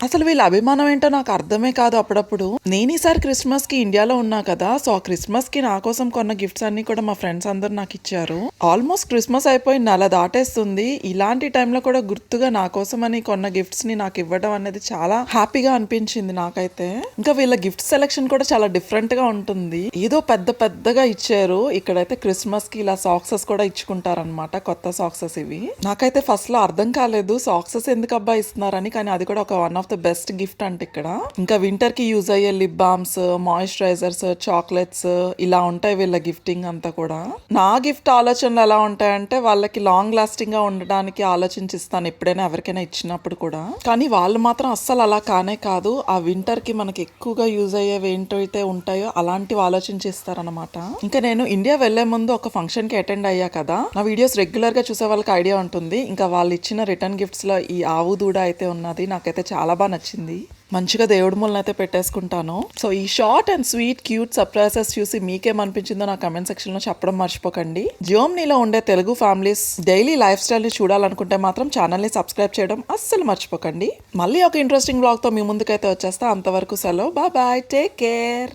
అసలు వీళ్ళ అభిమానం ఏంటో నాకు అర్థమే కాదు అప్పుడప్పుడు. నేను ఈసారి క్రిస్మస్ కి ఇండియాలో ఉన్నా కదా, సో ఆ క్రిస్మస్ కి నా కోసం కొన్న గిఫ్ట్స్ అన్ని కూడా మా ఫ్రెండ్స్ అందరు నాకు ఇచ్చారు. ఆల్మోస్ట్ క్రిస్మస్ అయిపోయి నెల దాటేస్తుంది. ఇలాంటి టైంలో కూడా గుర్తుగా నా కోసం అని కొన్న గిఫ్ట్స్ ని నాకు ఇవ్వడం అనేది చాలా హ్యాపీగా అనిపించింది నాకైతే. ఇంకా వీళ్ళ గిఫ్ట్ సెలెక్షన్ కూడా చాలా డిఫరెంట్ గా ఉంటుంది. ఏదో పెద్ద పెద్దగా ఇచ్చారు. ఇక్కడైతే క్రిస్మస్ కి ఇలా సాక్సెస్ కూడా ఇచ్చుకుంటారనమాట, కొత్త సాక్సెస్ ఇవి. నాకైతే ఫస్ట్ లో అర్థం కాలేదు సాక్సెస్ ఎందుకు అబ్బా ఇస్తున్నారని, కానీ అది కూడా ఒక one of the best gift అంటే ఇక్కడ. ఇంకా వింటర్ కి యూజ్ అయ్యే లిప్ బామ్స్, మాయిశ్చరైజర్స్, చాక్లెట్స్ ఇలా ఉంటాయి వీళ్ళ గిఫ్టింగ్ అంతా కూడా. నా గిఫ్ట్ ఆలోచనలు ఎలా ఉంటాయంటే వాళ్ళకి లాంగ్ లాస్టింగ్ గా ఉండడానికి ఆలోచించి ఇస్తాను ఎప్పుడైనా ఎవరికైనా ఇచ్చినప్పుడు కూడా. కానీ వాళ్ళు మాత్రం అస్సలు అలా కానే కాదు. ఆ వింటర్ కి మనకి ఎక్కువగా యూజ్ అయ్యేవి ఏంటైతే ఉంటాయో అలాంటివి ఆలోచించి ఇస్తారనమాట. ఇంకా నేను ఇండియా వెళ్లే ముందు ఒక ఫంక్షన్ కి అటెండ్ అయ్యా కదా, నా వీడియోస్ రెగ్యులర్ గా చూసే వాళ్ళకి ఐడియా ఉంటుంది. ఇంకా వాళ్ళు ఇచ్చిన రిటర్న్ గిఫ్ట్స్ లో ఈ ఆవు దూడ అయితే ఉన్నది. నాకైతే చాలా బాగా నచ్చింది. మంచిగా దేవుడి మూలన అయితే పెట్టేసుకుంటాను. సో ఈ short and sweet cute surprises చూసి మీకేమనిపించిందో నా కమెంట్ సెక్షన్ లో చెప్పడం మర్చిపోకండి. జియోమ్నీలో ఉండే Telugu families daily life style ని చూడాలనుకుంటే మాత్రం ఛానల్ ని సబ్స్క్రైబ్ చేయడం అస్సలు మర్చిపోకండి. మళ్ళీ ఒక ఇంట్రెస్టింగ్ బ్లాగ్ తో మీ ముందుకైతే వచ్చేస్తా. అంతవరకు సెలవు, బాయ్ బాయ్, టేక్ కేర్.